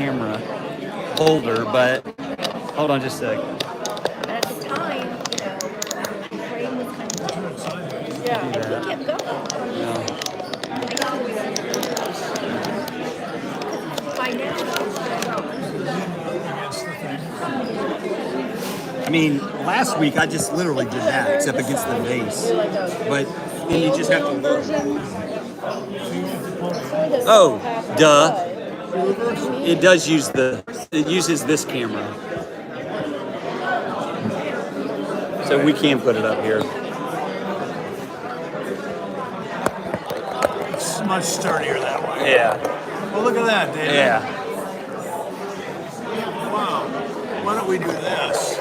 camera holder, but hold on just a sec. But at the time, the frame was kind of, Yeah. and he kept going. By now, I mean, last week I just literally did that, except against the base. But then you just have to look. Oh, duh. It does use it uses this camera. So we can put it up here. It's much sturdier that way. Yeah. Well, look at that, David. Yeah. Wow. Why don't we do this?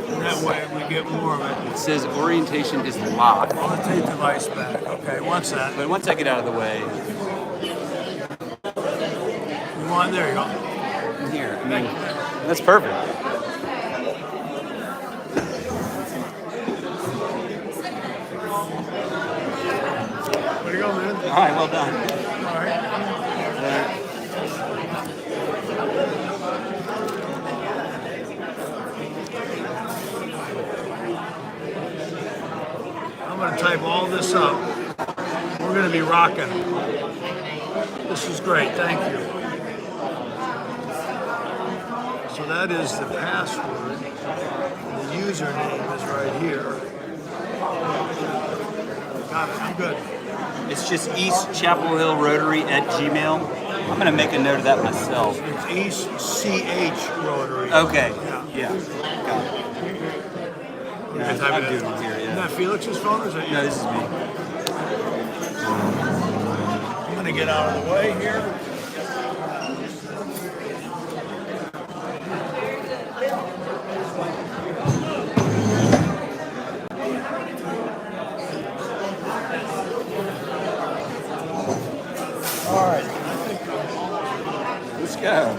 And that way we get more of it. It says orientation is locked. I'll take the device back. Okay, what's that? But once I get out of the way, You want? There you go. here, I mean, that's perfect. Way to go, man. All right, well done. All right. I'm going to type all this up. We're going to be rocking. This is great. Thank you. So that is the password. The username is right here. Got it. I'm good. It's just East Chapel Hill Rotary at Gmail. I'm going to make a note of that myself. It's East CH Rotary. Okay. Yeah. Yeah. Got it. You Yeah, can type I'm it in. doing it here, Isn't yeah. that Felix's phone or is that you? No, this is me. I'm going to get out of the way here. All right. Let's go.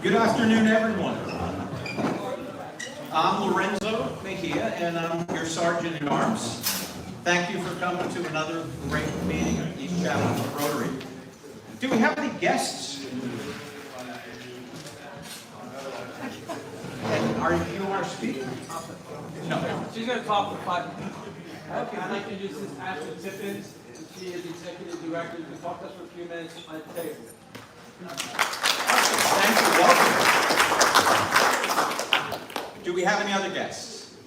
Good afternoon, everyone. I'm Lorenzo Mejia, and I'm your Sergeant in Arms. Thank you for coming to another great meeting of East Chapel Rotary. Do we have any guests? And are you our speaker? No. She's going to talk for 5 minutes. Okay, I'd like to introduce Ms. Ashley Tippins. She is the Executive Director. You can talk to us for a few minutes on the table. Thank you. Welcome. Do we have any other guests?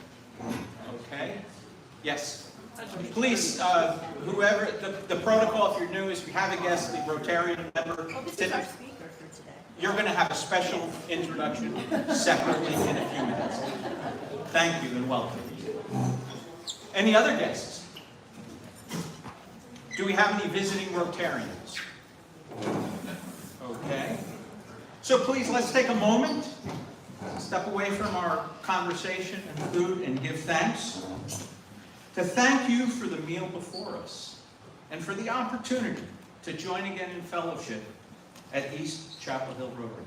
Okay. Yes. Please, whoever, the protocol, if you're new, is if you have a guest, the Rotarian member, you're going to have a special introduction separately in a few minutes. Thank you and welcome. Any other guests? Do we have any visiting Rotarians? Okay. So please, let's take a moment, step away from our conversation and food and give thanks. To thank you for the meal before us and for the opportunity to join again in fellowship at East Chapel Hill Rotary.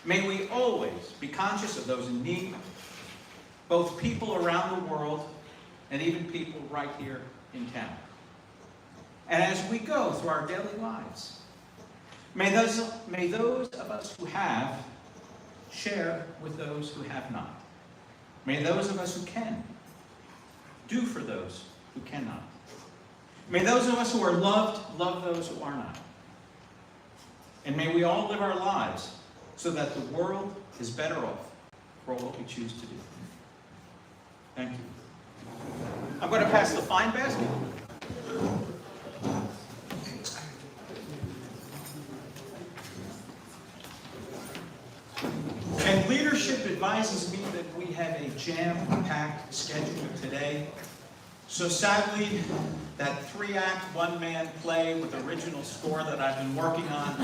May we always be conscious of those in need, both people around the world and even people right here in town. And as we go through our daily lives, may those of us who have share with those who have not. May those of us who can do for those who cannot. May those of us who are loved love those who are not. And may we all live our lives so that the world is better off for what we choose to do. Thank you. I'm going to pass the fine basket. And leadership advises me that we have a jam-packed schedule today. So sadly, that 3-act, one-man play with original score that I've been working on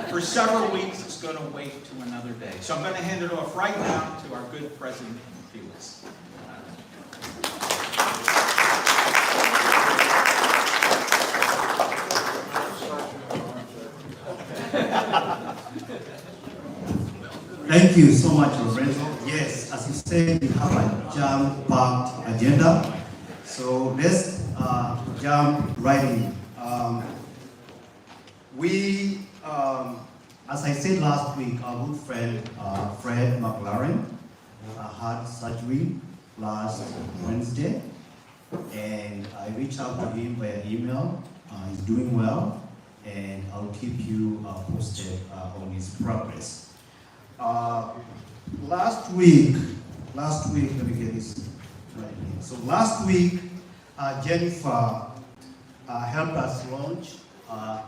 for several weeks is going to wait to another day. So I'm going to hand it off right now to our good President Felix. Thank you so much, Lorenzo. Yes, as you said, we have a jam-packed agenda. So let's jump right in. As I said last week, our good friend Fred McLaren had surgery last Wednesday, and I reached out to him via email. He's doing well, and I'll keep you posted on his progress. Last week, let me get this right here. So last week, Jennifer helped us launch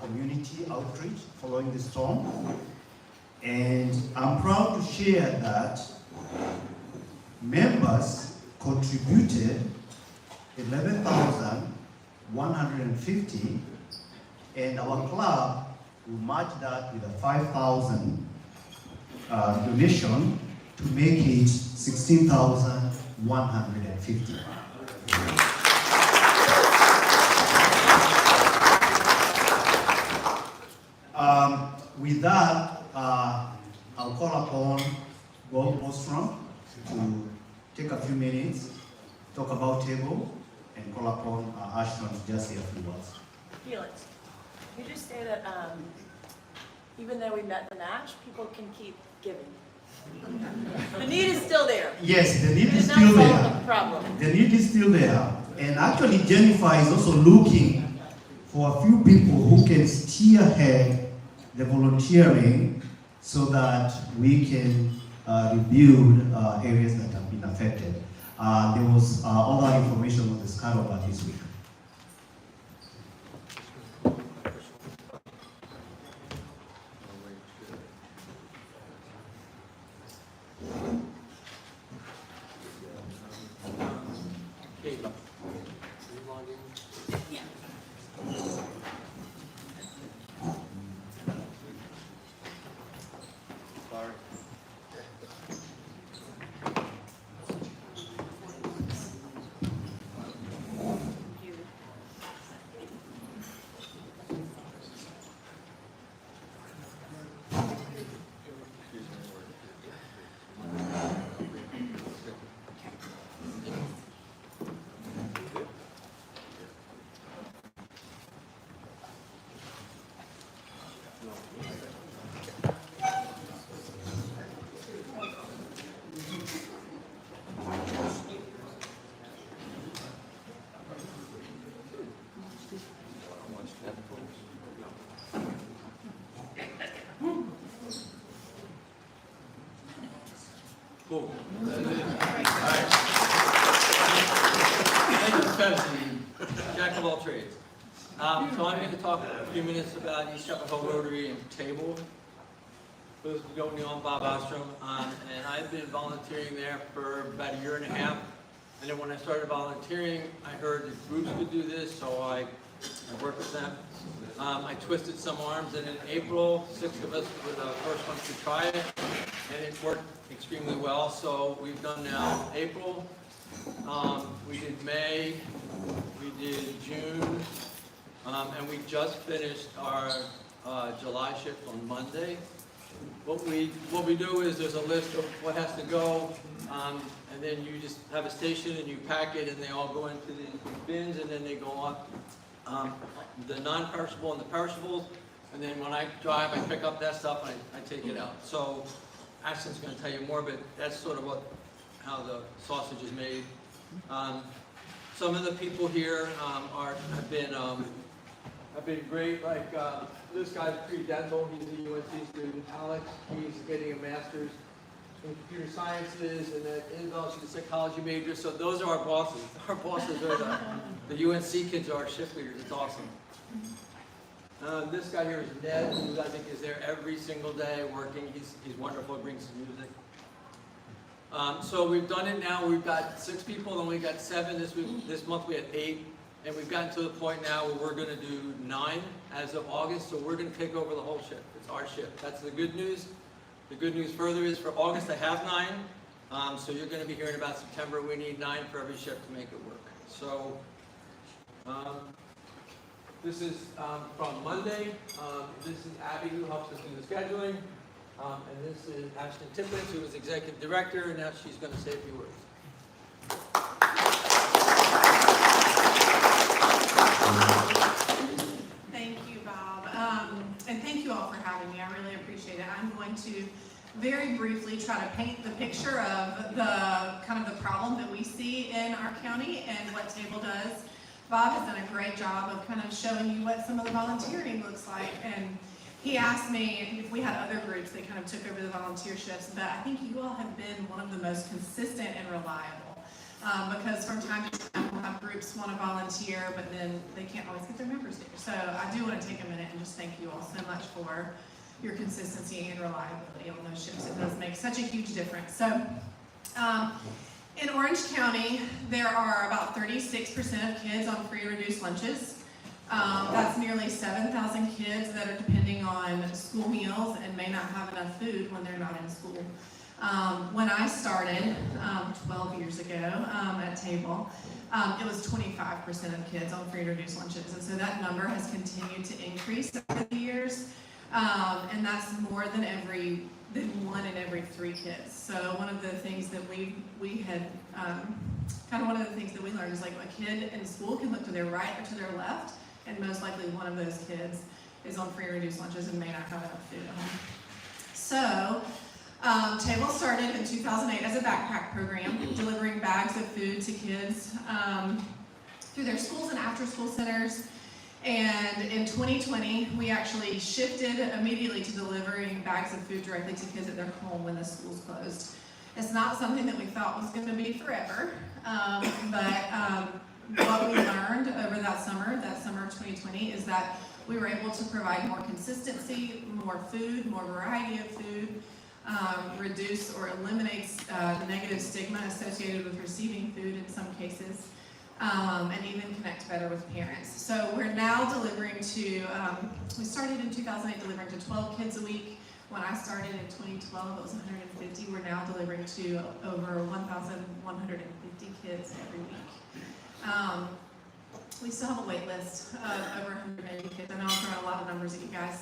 community outreach following the storm. And I'm proud to share that members contributed $11,150, and our club will match that with a $5,000 donation to make it $16,150. With that, I'll call upon Bob Ostrom to take a few minutes, talk about table and call upon Ashton to just say a few words. Felix, you just say that even though we met the match, people can keep giving. The need is still there. Yes, the need It is did not still solve there. the problem. The need is still there. And actually, Jennifer is also looking for a few people who can spearhead the volunteering so that we can rebuild areas that have been affected. There was other information on the Scarlet this week. Cool. Thank you, President. Jack of all trades. So I'm going to talk a few minutes about East Chapel Hill Rotary and Table. For those who don't know, I'm Bob Ostrom, and I've been volunteering there for about a year and a half. And then when I started volunteering, I heard that groups could do this, so I worked with them. I twisted some arms, and in April, 6 of us were the first ones to try it, and it worked extremely well. So we've done now April, we did May, we did June, and we just finished our July shift on Monday. What we do is there's a list of what has to go, and then you just have a station and you pack it, and they all go into the bins, and then they go on the non-perishable and the perishables. And then when I drive, I pick up that stuff and I take it out. So Ashton's going to tell you more, but that's sort of how the sausage is made. Some of the people here have been great. Like this guy's pre-dental. He's a UNC student. Alex, he's getting a master's in computer sciences, and then Isabel, she's a psychology major. So those are our bosses. Our bosses are the UNC kids are our shift leaders. It's awesome. This guy here is Ned, who I think is there every single day working. He's wonderful. He brings some music. So we've done it now. We've got 6 people, and we got 7 this week. This month we had 8, and we've gotten to the point now where we're going to do 9 as of August. So we're going to take over the whole shift. It's our shift. That's the good news. The good news further is for August I have 9. So you're going to be hearing about September. We need 9 for every shift to make it work. So this is from Monday. This is Abby, who helps us do the scheduling. And this is Ashton Tippett, who is executive director, and now she's going to say a few words. Thank you, Bob. And thank you all for having me. I really appreciate it. I'm going to very briefly try to paint the picture of the kind of the problem that we see in our county and what Table does. Bob has done a great job of kind of showing you what some of the volunteering looks like. And he asked me if we had other groups that kind of took over the volunteer shifts, but I think you all have been one of the most consistent and reliable. Because from time to time we'll have groups want to volunteer, but then they can't always get their members here. So I do want to take a minute and just thank you all so much for your consistency and reliability on those shifts. It does make such a huge difference. So in Orange County, there are about 36% of kids on free and reduced lunches. That's nearly 7,000 kids that are depending on school meals and may not have enough food when they're not in school. When I started 12 years ago at Table, it was 25% of kids on free and reduced lunches. And so that number has continued to increase over the years. And that's more than 1 in every 3 kids. So one of the things that we had kind kind of one of the things that we learned is like a kid in school can look to their right or to their left, and most likely one of those kids is on free or reduced lunches and may not have enough food at home. So, Table started in 2008 as a backpack program, delivering bags of food to kids through their schools and after-school centers. And in 2020, we actually shifted immediately to delivering bags of food directly to kids at their home when the schools closed. It's not something that we thought was going to be forever, but what we learned over that summer of 2020, is that we were able to provide more consistency, more food, more variety of food, reduce or eliminate the negative stigma associated with receiving food in some cases, and even connect better with parents. So we're now delivering to, we started in 2008 delivering to 12 kids a week. When I started in 2012, it was 150. We're now delivering to over 1,150 kids every week. We still have a wait list of over 180 kids. I know I'm throwing a lot of numbers at you guys.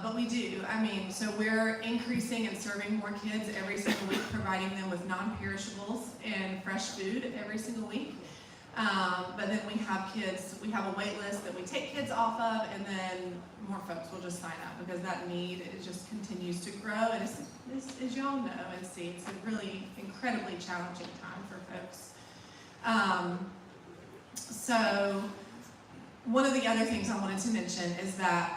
But we do. So we're increasing and serving more kids every single week, providing them with non-perishables and fresh food every single week. But then we have a wait list that we take kids off of, and then more folks will just sign up because that need just continues to grow. And as y'all know and see, it's a really incredibly challenging time for folks. So one of the other things I wanted to mention is that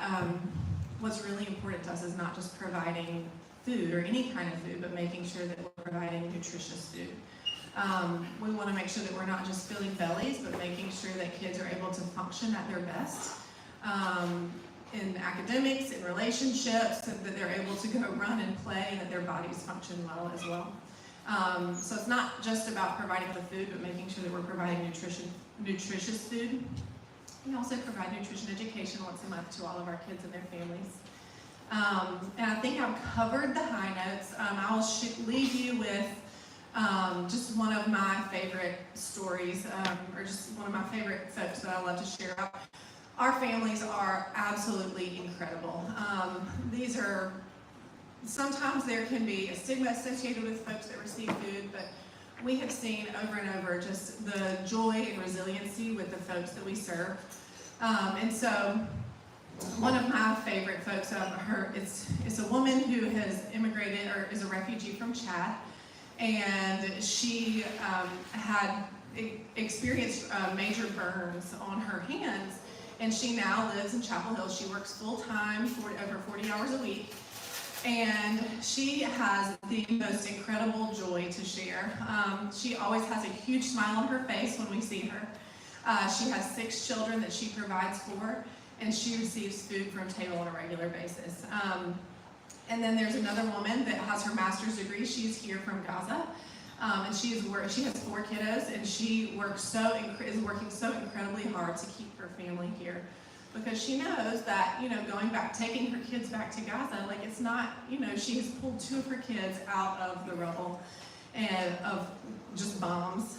what's really important to us is not just providing food or any kind of food, but making sure that we're providing nutritious food. We want to make sure that we're not just filling bellies, but making sure that kids are able to function at their best in academics, in relationships, and that they're able to go run and play, and that their bodies function well as well. So it's not just about providing the food, but making sure that we're providing nutritious food. We also provide nutrition education once a month to all of our kids and their families. And I think I've covered the high notes. I will leave you with just one of my favorite stories, or just one of my favorite folks that I love to share about. Our families are absolutely incredible. Sometimes there can be a stigma associated with folks that receive food, but we have seen over and over just the joy and resiliency with the folks that we serve. And so one of my favorite folks, it's a woman who has immigrated or is a refugee from Chad, and she had experienced major burns on her hands, and she now lives in Chapel Hill. She works full-time, over 40 hours a week. And she has the most incredible joy to share. She always has a huge smile on her face when we see her. She has 6 children that she provides for, and she receives food from Table on a regular basis. And then there's another woman that has her master's degree. She's here from Gaza, and she has 4 kiddos, and she is working so incredibly hard to keep her family here. Because she knows that, taking her kids back to Gaza, it's not, she has pulled 2 of her kids out of the rubble and of just bombs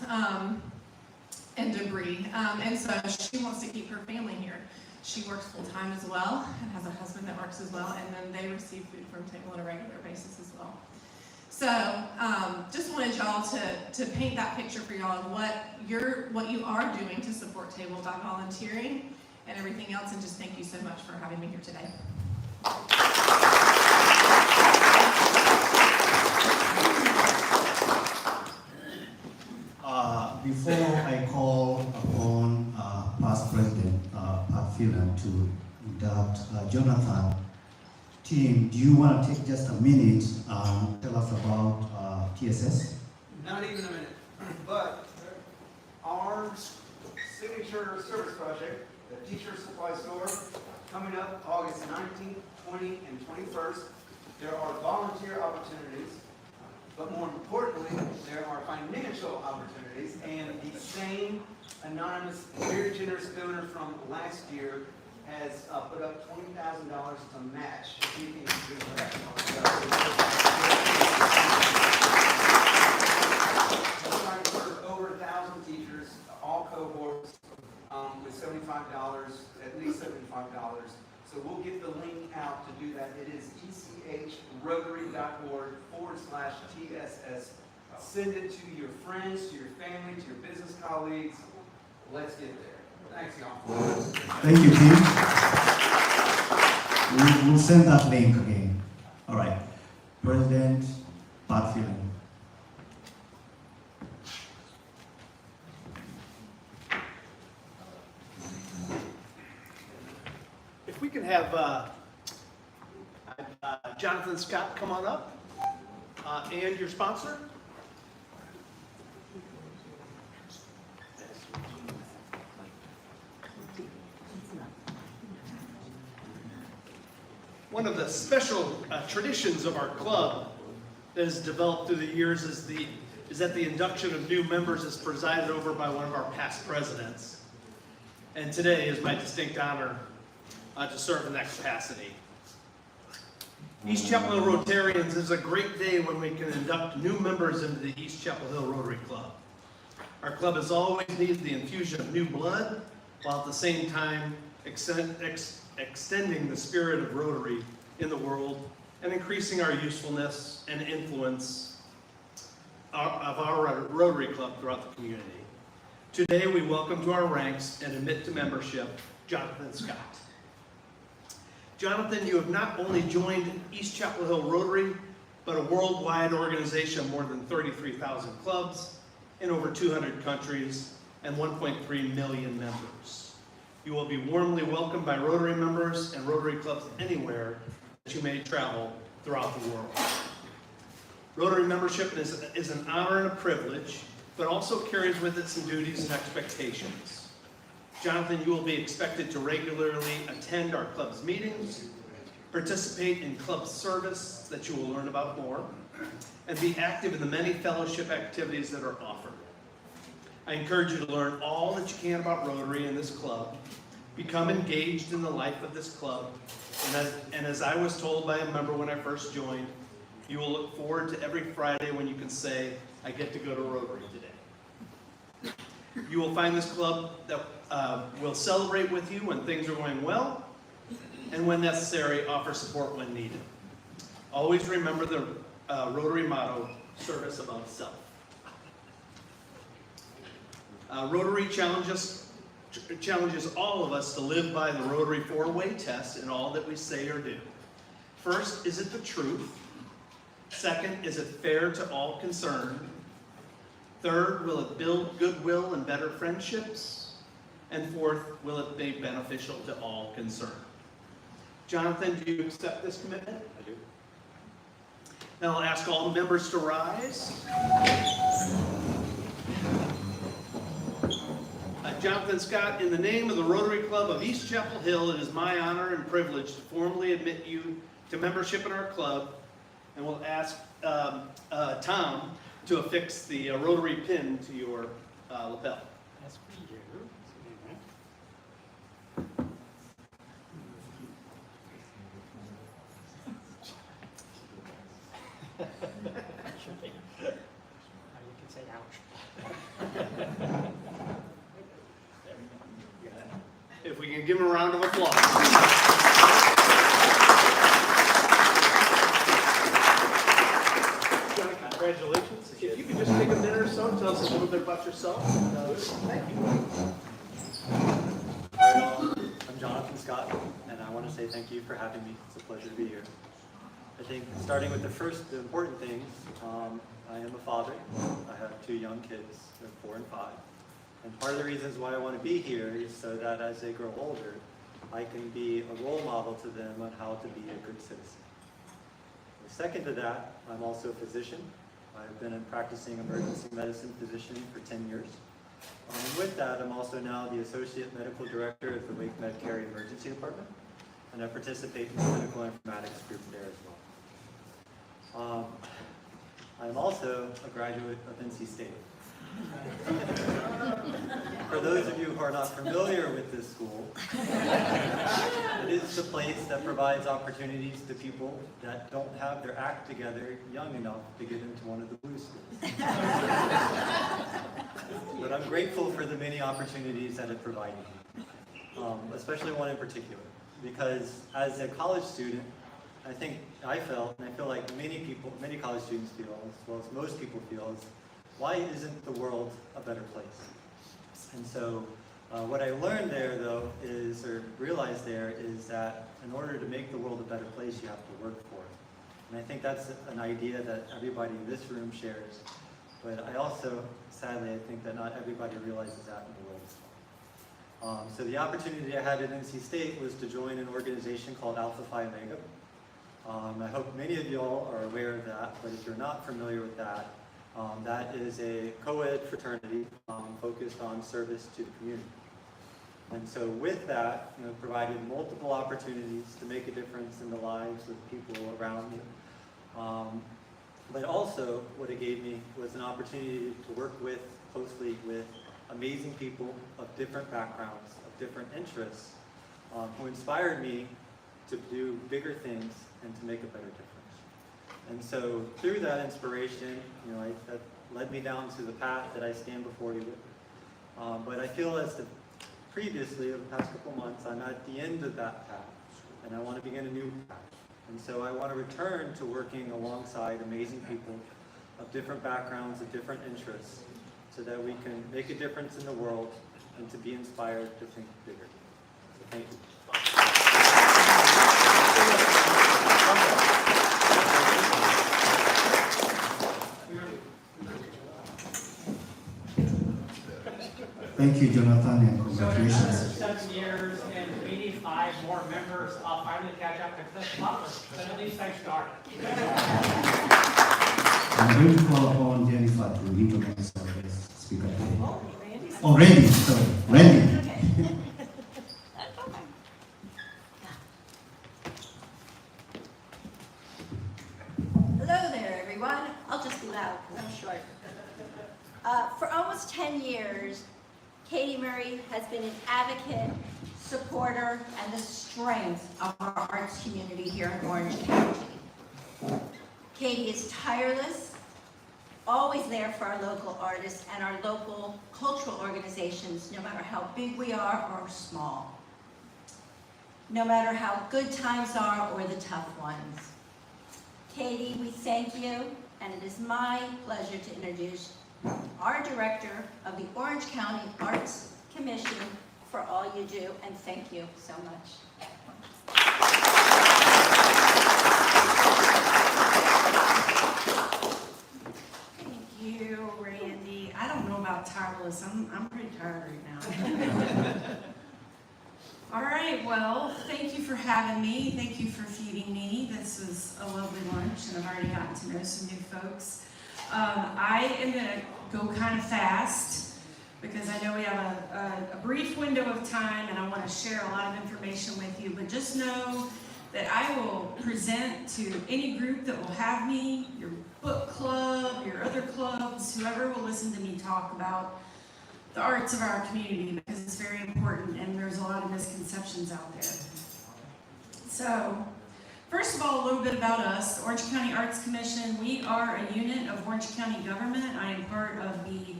and debris. And so she wants to keep her family here. She works full-time as well and has a husband that works as well, and then they receive food from Table on a regular basis as well. So just wanted y'all to paint that picture for y'all of what you are doing to support Table by volunteering and everything else, and just thank you so much for having me here today. Before I call upon past President Pat Phelan to induct Jonathan, team, do you want to take just a minute and tell us about TSS? Not even a minute, but our signature service project, the Teacher Supply Store, coming up August 19th, 20th, and 21st. There are volunteer opportunities, but more importantly, there are financial opportunities, and the same anonymous, very generous donor from last year has put up $20,000 to match. Anything to do with that. We're trying to serve over 1,000 teachers, all cohorts, with $75, at least $75. So we'll get the link out to do that. It is echrotary.org/TSS Send it to your friends, to your family, to your business colleagues. Let's get there. Thanks, y'all. Thank you, Tim. We'll send that link again. All right. President Pat Phelan. If we can have Jonathan Scott come on up, and your sponsor. One of the special traditions of our club that has developed through the years is that the induction of new members is presided over by one of our past presidents. And today is my distinct honor to serve in that capacity. East Chapel Hill Rotarians is a great day when we can induct new members into the East Chapel Hill Rotary Club. Our club has always needed the infusion of new blood, while at the same time extending the spirit of Rotary in the world and increasing our usefulness and influence of our Rotary Club throughout the community. Today we welcome to our ranks and admit to membership Jonathan Scott. Jonathan, you have not only joined East Chapel Hill Rotary, but a worldwide organization of more than 33,000 clubs in over 200 countries and 1.3 million members. You will be warmly welcomed by Rotary members and Rotary clubs anywhere that you may travel throughout the world. Rotary membership is an honor and a privilege, but also carries with it some duties and expectations. Jonathan, you will be expected to regularly attend our club's meetings, participate in club service that you will learn about more, and be active in the many fellowship activities that are offered. I encourage you to learn all that you can about Rotary and this club, become engaged in the life of this club, and as I was told by a member when I first joined, you will look forward to every Friday when you can say, I get to go to Rotary today. You will find this club that will celebrate with you when things are going well, and when necessary, offer support when needed. Always remember the Rotary motto, service above self. Rotary challenges all of us to live by the Rotary four-way test in all that we say or do. First, is it the truth? Second, is it fair to all concerned? Third, will it build goodwill and better friendships? And fourth, will it be beneficial to all concerned? Jonathan, do you accept this commitment? I do. Now I'll ask all members to rise. Jonathan Scott, in the name of the Rotary Club of East Chapel Hill, it is my honor and privilege to formally admit you to membership in our club, and we'll ask Tom to affix the Rotary pin to your lapel. That's for you. You can say ouch. If we can give him a round of applause. Johnny, congratulations. If you could just take a minute or so and tell us a little bit about yourself. Thank you. Hi all, I'm Jonathan Scott, and I want to say thank you for having me. It's a pleasure to be here. I think starting with the important things, I am a father. I have 2 young kids, they're 4 and 5. And part of the reasons why I want to be here is so that as they grow older, I can be a role model to them on how to be a good citizen. Second to that, I'm also a physician. I've been a practicing emergency medicine physician for 10 years. And with that, I'm also now the Associate Medical Director of the Wake Medicare Emergency Department, and I participate in the clinical informatics group there as well. I'm also a graduate of NC State. For those of you who are not familiar with this school, it is the place that provides opportunities to people that don't have their act together young enough to get into one of the blue schools. But I'm grateful for the many opportunities that it provided me, especially one in particular, because as a college student, I think I felt, and I feel like many people, many college students feel, as well as most people feel, is why isn't the world a better place? And so what I learned there, though, is, or realized there, is that in order to make the world a better place, you have to work for it. And I think that's an idea that everybody in this room shares. But I also, sadly, I think that not everybody realizes that in the world. So the opportunity I had at NC State was to join an organization called Alpha Phi Omega. I hope many of y'all are aware of that, but if you're not familiar with that, that is a co-ed fraternity focused on service to the community. And so with that, provided multiple opportunities to make a difference in the lives of people around me. But also, what it gave me was an opportunity to work closely with amazing people of different backgrounds, of different interests, who inspired me to do bigger things and to make a better difference. And so through that inspiration, that led me down to the path that I stand before you with. But I feel as the previously, over the past couple months, I'm at the end of that path, and I want to begin a new path. And so I want to return to working alongside amazing people of different backgrounds, of different interests, so that we can make a difference in the world and to be inspired to think bigger. So thank you. Thank you, Jonathan, and congratulations. So in 7 years and 85 more members, I'll finally catch up to Cliff Butler, but at least I started. I'm going to call upon Jennifer to introduce our guest speaker today. Oh, Randy, sorry. Randy. Okay. Hello there, everyone. I'll just be loud because I'm short. For almost 10 years, Katie Murray has been an advocate, supporter, and the strength of our arts community here in Orange County. Katie is tireless, always there for our local artists and our local cultural organizations, no matter how big we are or small. No matter how good times are or the tough ones. Katie, we thank you, and it is my pleasure to introduce our director of the Orange County Arts Commission for all you do, and thank you so much. Thank you, Randy. I don't know about tireless. I'm pretty tired right now. All right, well, thank you for having me. Thank you for feeding me. This was a lovely lunch, and I've already gotten to know some new folks. I am going to go kind of fast because I know we have a brief window of time, and I want to share a lot of information with you, but just know that I will present to any group that will have me, your book club, your other clubs, whoever will listen to me talk about the arts of our community, because it's very important and there's a lot of misconceptions out there. So, first of all, a little bit about us. The Orange County Arts Commission, we are a unit of Orange County government. I am part of the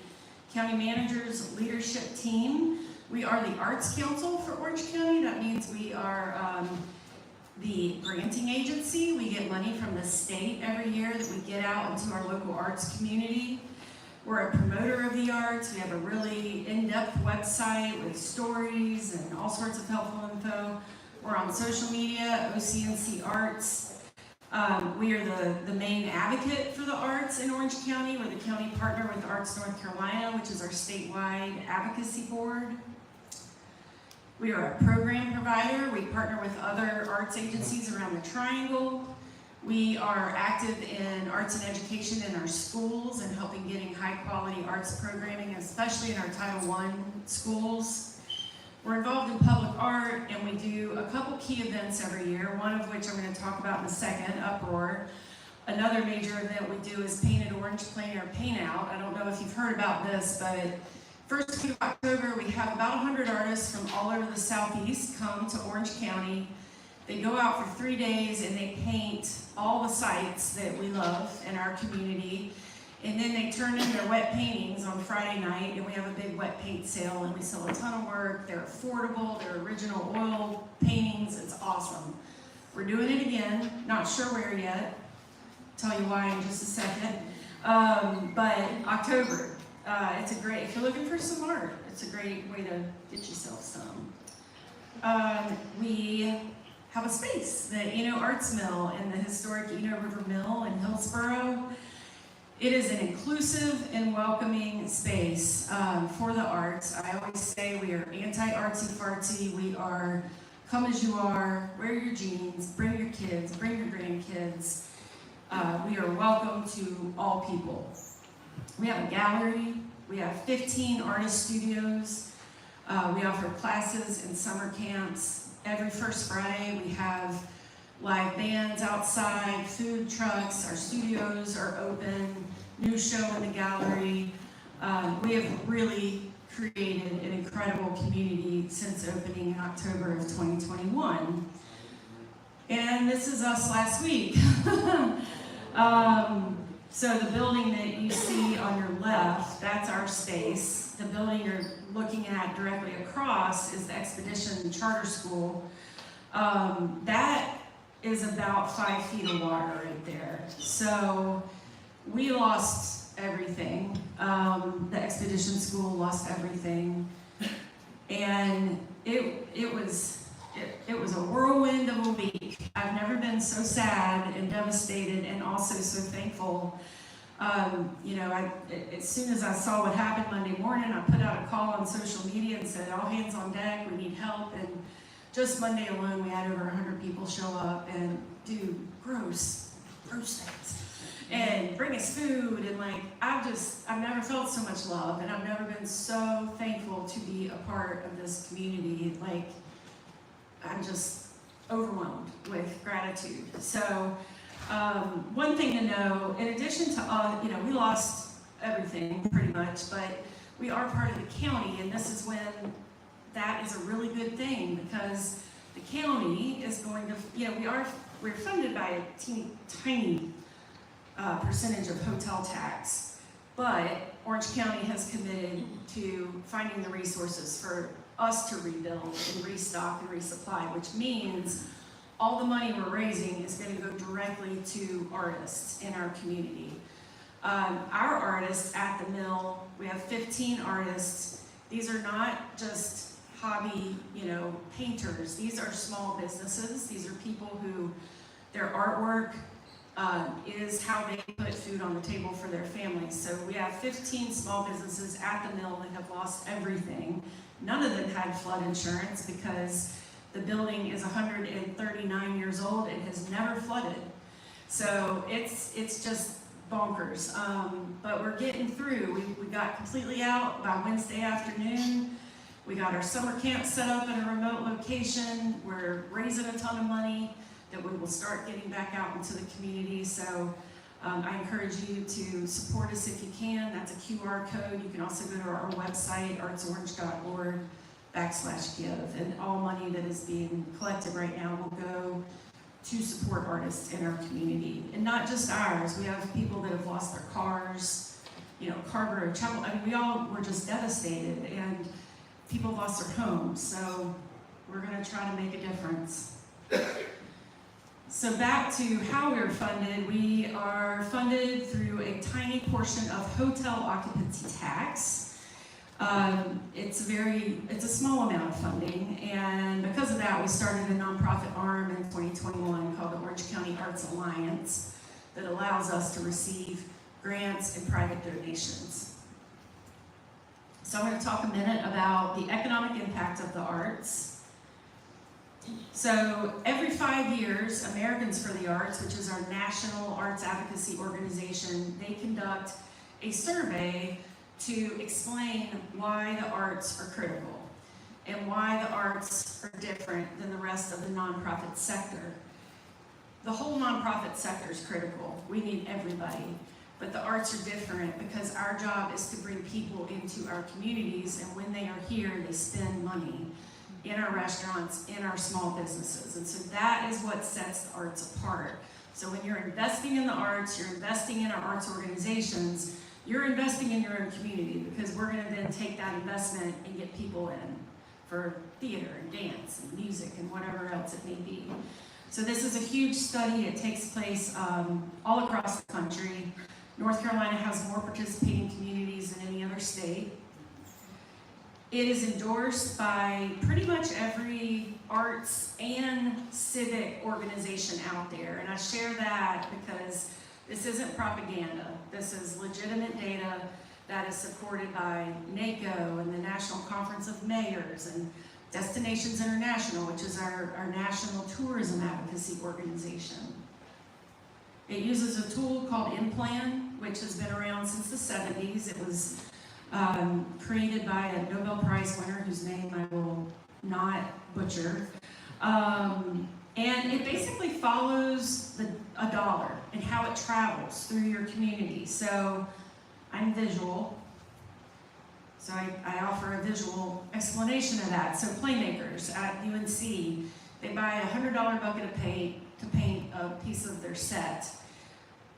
county manager's leadership team. We are the Arts Council for Orange County. That means we are the granting agency. We get money from the state every year that we get out into our local arts community. We're a promoter of the arts. We have a really in-depth website with stories and all sorts of helpful info. We're on social media, OCNC Arts. We are the main advocate for the arts in Orange County. We're the county partner with Arts North Carolina, which is our statewide advocacy board. We are a program provider. We partner with other arts agencies around the Triangle. We are active in arts and education in our schools and helping getting high quality arts programming, especially in our Title I schools. We're involved in public art, and we do a couple key events every year, one of which I'm going to talk about in a second, Uproar. Another major event we do is Painted Orange Plein Air Paint Out. I don't know if you've heard about this, but first week of October, we have about 100 artists from all over the Southeast come to Orange County. They go out for 3 days and they paint all the sites that we love in our community. And then they turn in their wet paintings on Friday night, and we have a big wet paint sale, and we sell a ton of work. They're affordable, they're original oil paintings, it's awesome. We're doing it again, not sure where yet. Tell you why in just a second. But October, it's a great, if you're looking for some art, it's a great way to get yourself some. We have a space, the Eno Arts Mill in the historic Eno River Mill in Hillsboro. It is an inclusive and welcoming space for the arts. I always say we are anti-artsy-fartsy. We are come as you are, wear your jeans, bring your kids, bring your grandkids. We are welcome to all people. We have a gallery. We have 15 artist studios. We offer classes and summer camps. Every first Friday we have live bands outside, food trucks, our studios are open, new show in the gallery. We have really created an incredible community since opening in October of 2021. And this is us last week. So the building that you see on your left, that's our space. The building you're looking at directly across is the Expedition Charter School. That is about 5 feet of water right there. So we lost everything. The Expedition School lost everything. And it was a whirlwind of a week. I've never been so sad and devastated and also so thankful. As soon as I saw what happened Monday morning, I put out a call on social media and said, all hands on deck, we need help. And just Monday alone, we had over 100 people show up and do gross things and bring us food. And I've never felt so much love, and I've never been so thankful to be a part of this community. I'm just overwhelmed with gratitude. So one thing to know, in addition to, we lost everything pretty much, but we are part of the county, and this is when that is a really good thing, because the county is going to, we're funded by a tiny percentage of hotel tax, but Orange County has committed to finding the resources for us to rebuild and restock and resupply, which means all the money we're raising is going to go directly to artists in our community. Our artists at the mill, we have 15 artists. These are not just hobby, painters. These are small businesses. These are people who their artwork is how they put food on the table for their families. So we have 15 small businesses at the mill that have lost everything. None of them had flood insurance because the building is 139 years old and has never flooded. So it's just bonkers. But we're getting through. We got completely out by Wednesday afternoon. We got our summer camp set up in a remote location. We're raising a ton of money that we will start getting back out into the community. So I encourage you to support us if you can. That's a QR code. You can also go to our website, artsorange.org/give. And all money that is being collected right now will go to support artists in our community. And not just ours. We have people that have lost their cars, Carver, Chapel. We all were just devastated, and people lost their homes. So we're going to try to make a difference. So back to how we're funded. We are funded through a tiny portion of hotel occupancy tax. It's a small amount of funding, and because of that, we started a nonprofit arm in 2021 called the Orange County Arts Alliance that allows us to receive grants and private donations. So I'm going to talk a minute about the economic impact of the arts. So every 5 years, Americans for the Arts, which is our national arts advocacy organization, they conduct a survey to explain why the arts are critical and why the arts are different than the rest of the nonprofit sector. The whole nonprofit sector is critical. We need everybody. But the arts are different because our job is to bring people into our communities, and when they are here, they spend money in our restaurants, in our small businesses. And so that is what sets the arts apart. So when you're investing in the arts, you're investing in our arts organizations, you're investing in your own community, because we're going to then take that investment and get people in for theater and dance and music and whatever else it may be. So this is a huge study. It takes place all across the country. North Carolina has more participating communities than any other state. It is endorsed by pretty much every arts and civic organization out there. And I share that because this isn't propaganda. This is legitimate data that is supported by NACO and the National Conference of Mayors and Destinations International, which is our national tourism advocacy organization. It uses a tool called InPlan, which has been around since the 70s. It was created by a Nobel Prize winner whose name I will not butcher. And it basically follows a dollar and how it travels through your community. So I'm visual, so I offer a visual explanation of that. So playmakers at UNC, they buy a $100 bucket of paint to paint a piece of their set.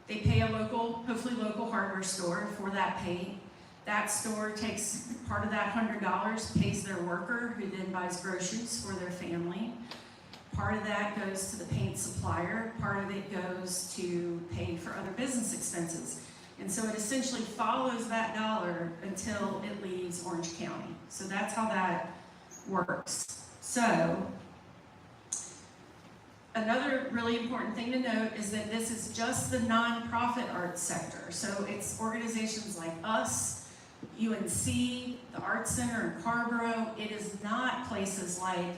They pay a local, hopefully local hardware store for that paint. That store takes part of that $100, pays their worker, who then buys groceries for their family. Part of that goes to the paint supplier. Part of it goes to pay for other business expenses. And so it essentially follows that dollar until it leaves Orange County. So that's how that works. So another really important thing to note is that this is just the nonprofit arts sector. So it's organizations like us, UNC, the Arts Center in Carborough. It is not places like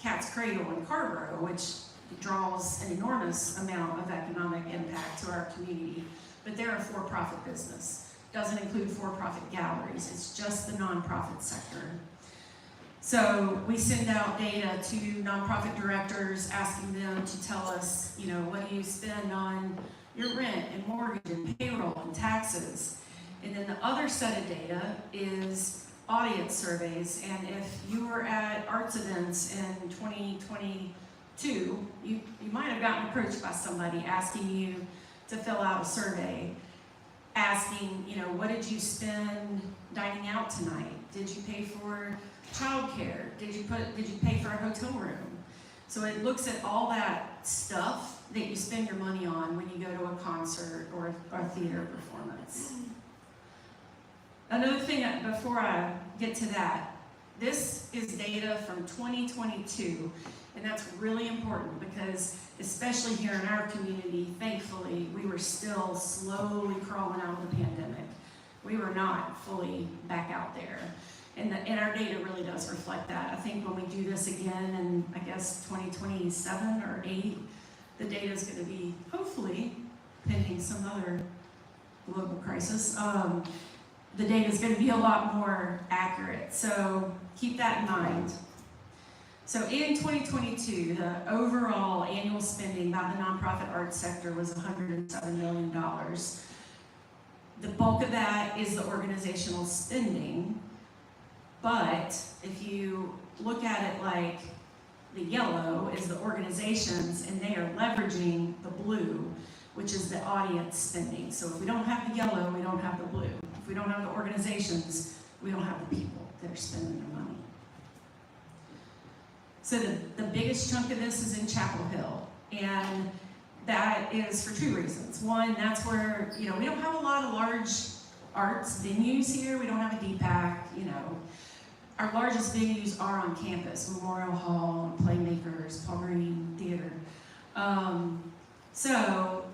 Cat's Cradle in Carborough, which draws an enormous amount of economic impact to our community. But they're a for-profit business. Doesn't include for-profit galleries. It's just the nonprofit sector. So we send out data to nonprofit directors, asking them to tell us, what do you spend on your rent and mortgage and payroll and taxes? And then the other set of data is audience surveys. And if you were at arts events in 2022, you might have gotten approached by somebody asking you to fill out a survey, asking, what did you spend dining out tonight? Did you pay for childcare? Did you pay for a hotel room? So it looks at all that stuff that you spend your money on when you go to a concert or a theater performance. Another thing, before I get to that, this is data from 2022, and that's really important because, especially here in our community, thankfully, we were still slowly crawling out of the pandemic. We were not fully back out there. And our data really does reflect that. I think when we do this again in, 2027 or 8, the data is going to be, hopefully, pending some other global crisis, the data is going to be a lot more accurate. So keep that in mind. So in 2022, the overall annual spending by the nonprofit arts sector was $107 million. The bulk of that is the organizational spending. But if you look at it like the yellow is the organizations, and they are leveraging the blue, which is the audience spending. So if we don't have the yellow, we don't have the blue. If we don't have the organizations, we don't have the people that are spending their money. So the biggest chunk of this is in Chapel Hill, and that is for two reasons. One, that's where, we don't have a lot of large arts venues here. We don't have a DPAC, Our largest venues are on campus, Memorial Hall, Playmakers, Palmerine Theater. So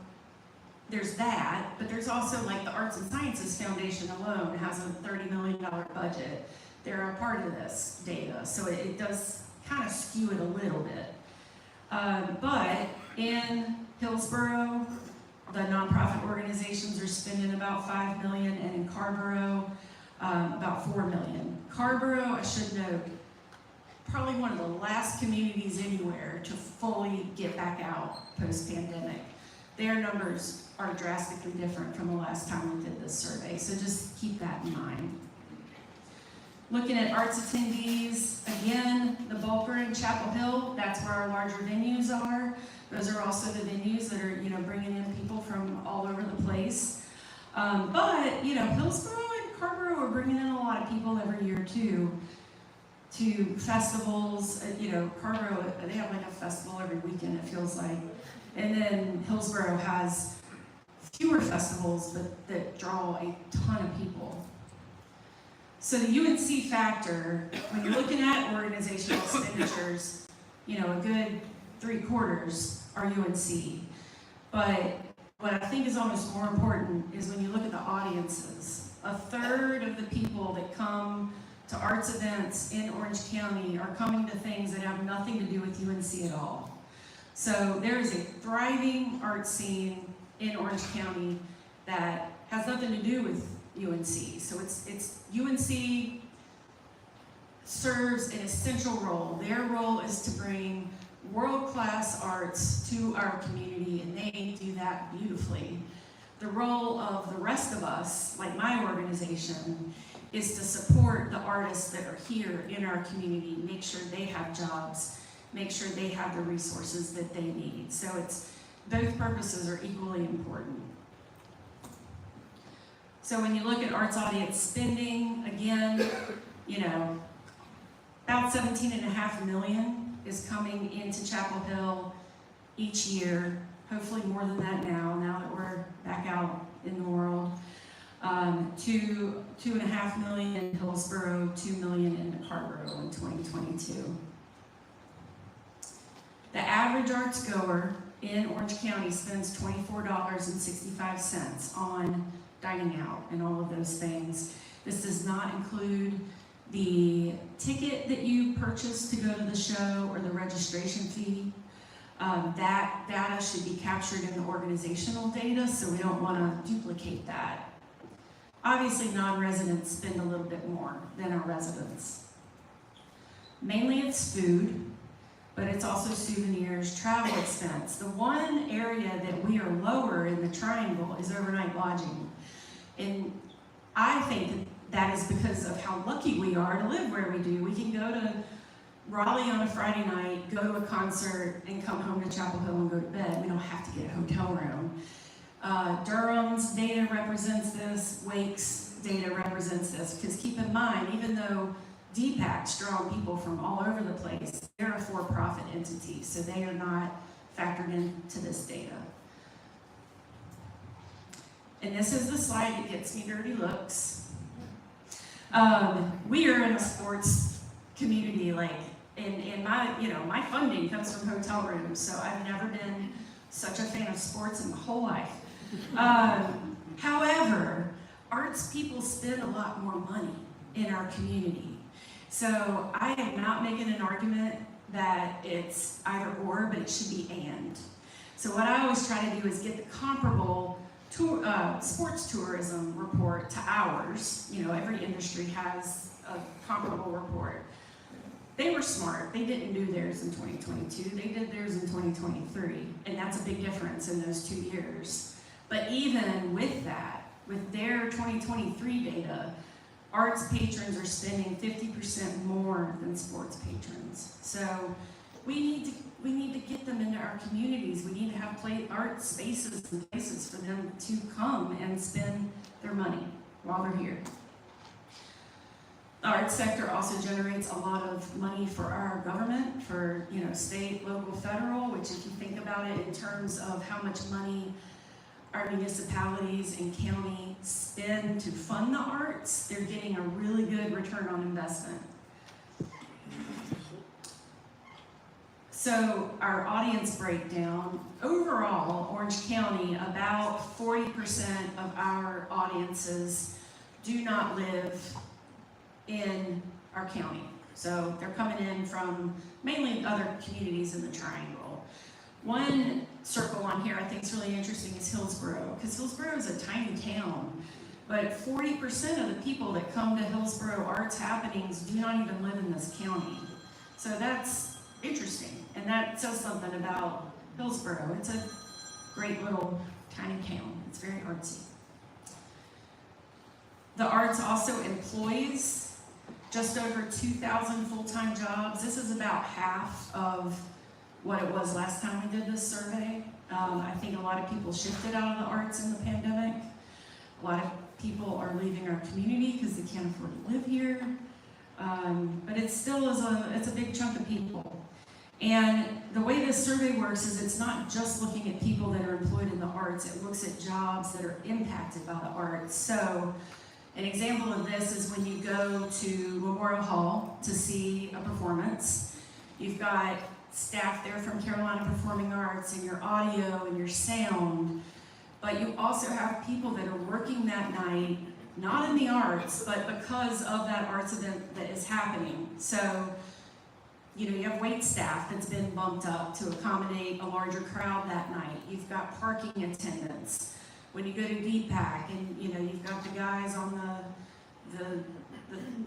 there's that, but there's also like the Arts and Sciences Foundation alone has a $30 million budget. They're a part of this data, so it does kind of skew it a little bit. But in Hillsborough, the nonprofit organizations are spending about $5 million, and in Carborough, about $4 million. Carborough, I should note, probably one of the last communities anywhere to fully get back out post-pandemic. Their numbers are drastically different from the last time we did this survey, so just keep that in mind. Looking at arts attendees, again, the bulk are in Chapel Hill. That's where our larger venues are. Those are also the venues that are, bringing in people from all over the place. But, Hillsborough and Carborough are bringing in a lot of people every year too. to festivals. Cargo, they have like a festival every weekend, it feels like. And then Hillsborough has fewer festivals, but that draw a ton of people. So the UNC factor, when you're looking at organizational expenditures, a good 3/4 are UNC. But what I think is almost more important is when you look at the audiences. 1/3 of the people that come to arts events in Orange County are coming to things that have nothing to do with UNC at all. So there is a thriving art scene in Orange County that has nothing to do with UNC. So it's UNC serves an essential role. Their role is to bring world-class arts to our community, and they do that beautifully. The role of the rest of us, like my organization, is to support the artists that are here in our community, make sure they have jobs, make sure they have the resources that they need. So both purposes are equally important. So when you look at arts audience spending, again, about $17.5 million is coming into Chapel Hill each year. Hopefully more than that now that we're back out in the world. $2.5 million in Hillsborough, $2 million in Carrboro in 2022. The average arts goer in Orange County spends $24.65 on dining out and all of those things. This does not include the ticket that you purchase to go to the show or the registration fee. That data should be captured in the organizational data, so we don't want to duplicate that. Obviously, non-residents spend a little bit more than our residents. Mainly it's food, but it's also souvenirs, travel expense. The one area that we are lower in the triangle is overnight lodging. And I think that is because of how lucky we are to live where we do. We can go to Raleigh on a Friday night, go to a concert, and come home to Chapel Hill and go to bed. We don't have to get a hotel room. Durham's data represents this, Wake's data represents this, because keep in mind, even though DPAC's drawing people from all over the place, they're a for-profit entity, so they are not factored into this data. And this is the slide that gets me dirty looks. We are in a sports community, and my funding comes from hotel rooms, so I've never been such a fan of sports in my whole life. However, arts people spend a lot more money in our community. So I am not making an argument that it's either or, but it should be and. So what I always try to do is get the comparable sports tourism report to ours. Every industry has a comparable report. They were smart. They didn't do theirs in 2022. They did theirs in 2023. And that's a big difference in those 2 years. But even with that, with their 2023 data, arts patrons are spending 50% more than sports patrons. So we need to get them into our communities. We need to have art spaces and places for them to come and spend their money while they're here. The arts sector also generates a lot of money for our government, for state, local, federal, which if you think about it in terms of how much money our municipalities and county spend to fund the arts, they're getting a really good return on investment. So our audience breakdown, overall, Orange County, about 40% of our audiences do not live in our county. So they're coming in from mainly other communities in the triangle. One circle on here I think is really interesting is Hillsborough, because Hillsborough is a tiny town, but 40% of the people that come to Hillsborough arts happenings do not even live in this county. So that's interesting, and that says something about Hillsborough. It's a great little tiny town. It's very artsy. The arts also employs just over 2,000 full-time jobs. This is about half of what it was last time we did this survey. I think a lot of people shifted out of the arts in the pandemic. A lot of people are leaving our community because they can't afford to live here. But it still is it's a big chunk of people. And the way this survey works is it's not just looking at people that are employed in the arts, it looks at jobs that are impacted by the arts. So an example of this is when you go to Memorial Hall to see a performance, you've got staff there from Carolina Performing Arts and your audio and your sound, but you also have people that are working that night, not in the arts, but because of that arts event that is happening. So, you know, you have wait staff that's been bumped up to accommodate a larger crowd that night. You've got parking attendants. When you go to VPAC and, you know, you've got the guys on the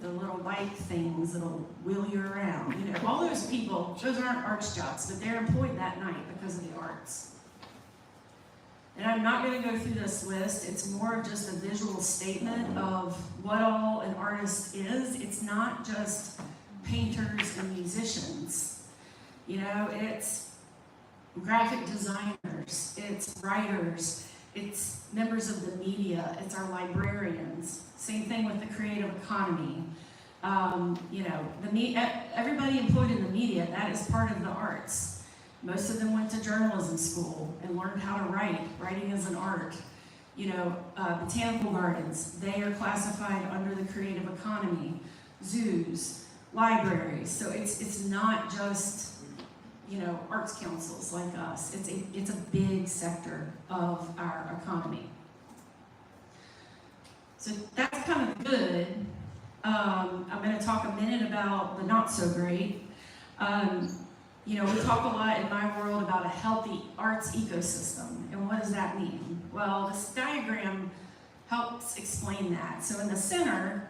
little bike things that'll wheel you around. You know, all those people, those aren't arts jobs, but they're employed that night because of the arts. And I'm not going to go through this list. It's more of just a visual statement of what all an artist is. It's not just painters and musicians. You know, it's graphic designers, it's writers, it's members of the media, it's our librarians. Same thing with the creative economy. You know, everybody employed in the media, that is part of the arts. Most of them went to journalism school and learned how to write. Writing is an art. You know, botanical gardens, they are classified under the creative economy. Zoos, libraries. So it's not just, you know, arts councils like us. It's a big sector of our economy. So that's kind of good. I'm going to talk a minute about the not so great. You know, we talk a lot in my world about a healthy arts ecosystem. And what does that mean? Well, this diagram helps explain that. So in the center,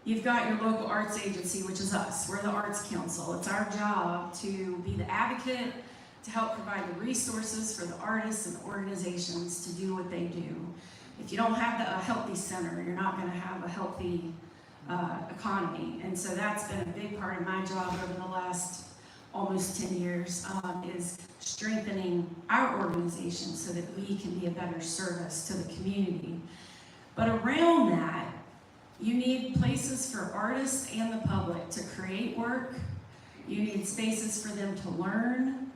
you've got your local arts agency, which is us. We're the Arts Council. It's our job to be the advocate, to help provide the resources for the artists and organizations to do what they do. If you don't have a healthy center, you're not going to have a healthy economy. And so that's been a big part of my job over the last almost 10 years, is strengthening our organization so that we can be a better service to the community. But around that, you need places for artists and the public to create work. You need spaces for them to learn.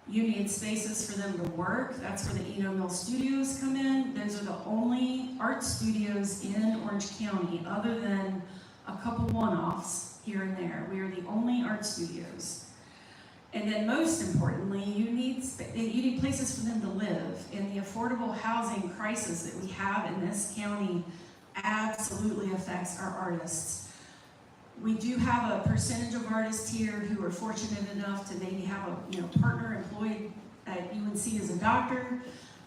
You need spaces for them to work. That's where the Eno Mill Studios come in. Those are the only art studios in Orange County, other than a couple one-offs here and there. We are the only art studios. And then most importantly, you need places for them to live. And the affordable housing crisis that we have in this county absolutely affects our artists. We do have a percentage of artists here who are fortunate enough to maybe have a partner employed at UNC as a doctor,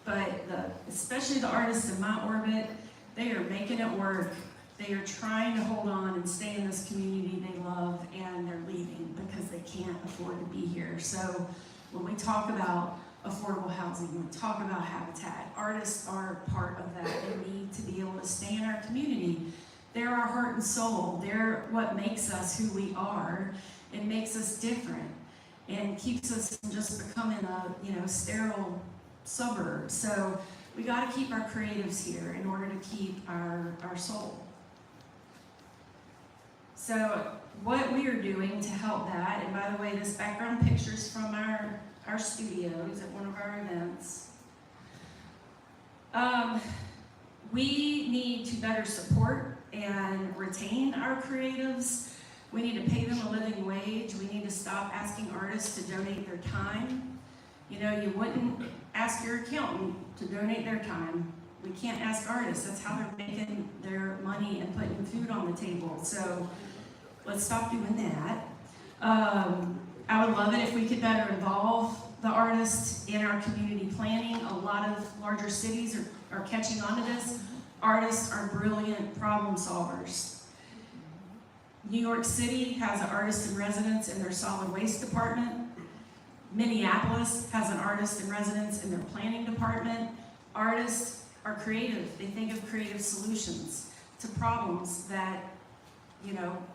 but especially the artists in my orbit, they are making it work. They are trying to hold on and stay in this community they love, and they're leaving because they can't afford to be here. So when we talk about affordable housing, when we talk about habitat, artists are part of that. They need to be able to stay in our community. They're our heart and soul. They're what makes us who we are and makes us different and keeps us from just becoming a sterile suburb. So we got to keep our creatives here in order to keep our soul. So what we are doing to help that, and by the way, this background picture is from our studios at one of our events. We need to better support and retain our creatives. We need to pay them a living wage. We need to stop asking artists to donate their time. You know, you wouldn't ask your accountant to donate their time. We can't ask artists. That's how they're making their money and putting food on the table. So let's stop doing that. I would love it if we could better involve the artists in our community planning. A lot of larger cities are catching on to this. Artists are brilliant problem solvers. New York City has an artist in residence in their solid waste department. Minneapolis has an artist in residence in their planning department. Artists are creative. They think of creative solutions to problems that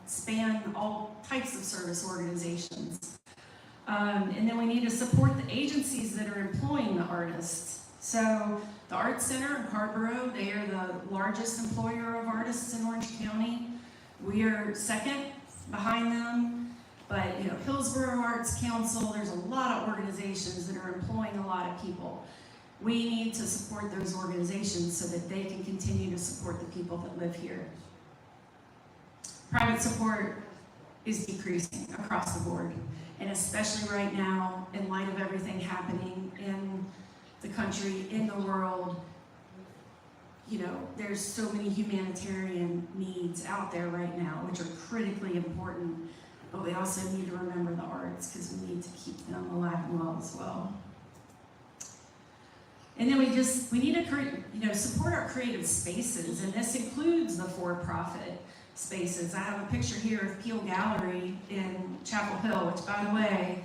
span all types of service organizations. And then we need to support the agencies that are employing the artists. So the Arts Center in Carborough, they are the largest employer of artists in Orange County. We are second behind them, but you know, Hillsborough Arts Council, there's a lot of organizations that are employing a lot of people. We need to support those organizations so that they can continue to support the people that live here. Private support is decreasing across the board, and especially right now, in light of everything happening in the country, in the world. You know, there's so many humanitarian needs out there right now, which are critically important, but we also need to remember the arts because we need to keep them alive and well as well. And then we need to support our creative spaces, and this includes the for-profit spaces. I have a picture here of Peel Gallery in Chapel Hill, which, by the way,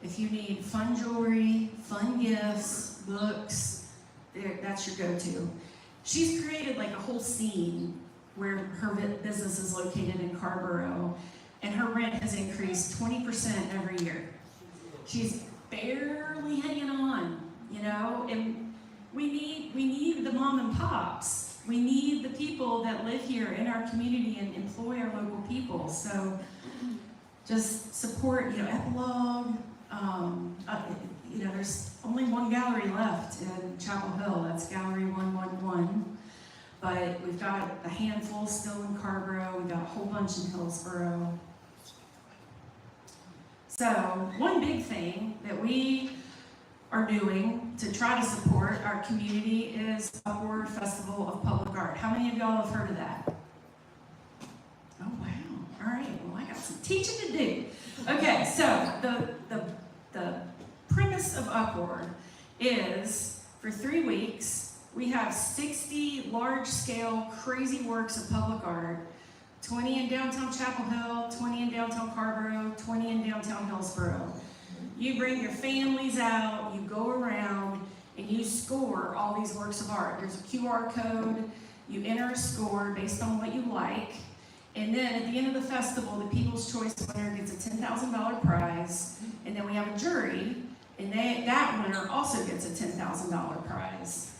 if you need fun jewelry, fun gifts, books, that's your go-to. She's created like a whole scene where her business is located in Carborough, and her rent has increased 20% every year. She's barely hanging on, you know, and we need the mom and pops. We need the people that live here in our community and employ our local people. So just support, you know, Epilogue. You know, there's only one gallery left in Chapel Hill. That's Gallery 111. But we've got a handful still in Carborough. We've got a whole bunch in Hillsborough. So one big thing that we are doing to try to support our community is Upward Festival of Public Art. How many of y'all have heard of that? Oh, wow. All right. Well, I got some teaching to do. Okay, so the premise of Upward is for 3 weeks, we have 60 large-scale, crazy works of public art, 20 in downtown Chapel Hill, 20 in downtown Carborough, 20 in downtown Hillsborough. You bring your families out, you go around, and you score all these works of art. There's a QR code, you enter a score based on what you like, and then at the end of the festival, the People's Choice winner gets a $10,000 prize, and then we have a jury, and that winner also gets a $10,000 prize.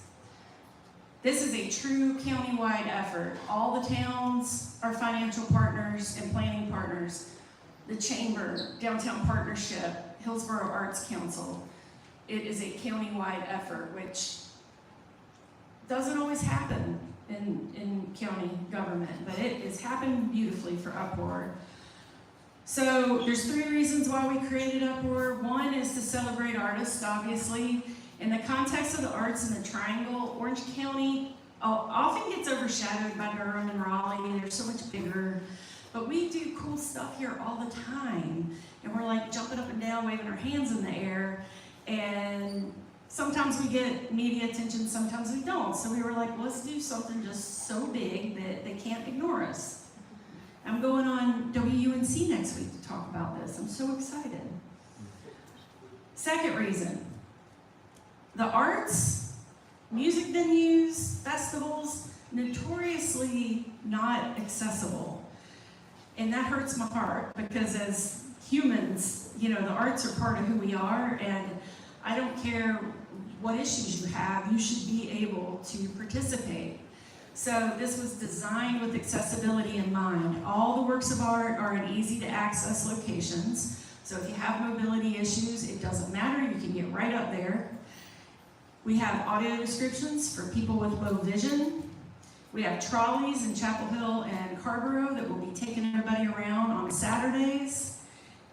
This is a true countywide effort. All the towns are financial partners and planning partners. The Chamber, Downtown Partnership, Hillsborough Arts Council. It is a countywide effort, which doesn't always happen in county government, but it has happened beautifully for Upward. So there's 3 reasons why we created Upward. One is to celebrate artists, obviously. In the context of the arts in the Triangle, Orange County often gets overshadowed by Durham and Raleigh. They're so much bigger. But we do cool stuff here all the time. And we're like jumping up and down, waving our hands in the air. And sometimes we get media attention, sometimes we don't. So we were like, let's do something just so big that they can't ignore us. I'm going on WUNC next week to talk about this. I'm so excited. Second reason, the arts, music venues, festivals, notoriously not accessible. And that hurts my heart because as humans, you know, the arts are part of who we are, and I don't care what issues you have, you should be able to participate. So this was designed with accessibility in mind. All the works of art are in easy to access locations. So if you have mobility issues, it doesn't matter, you can get right up there. We have audio descriptions for people with low vision. We have trolleys in Chapel Hill and Carborough that will be taking everybody around on Saturdays.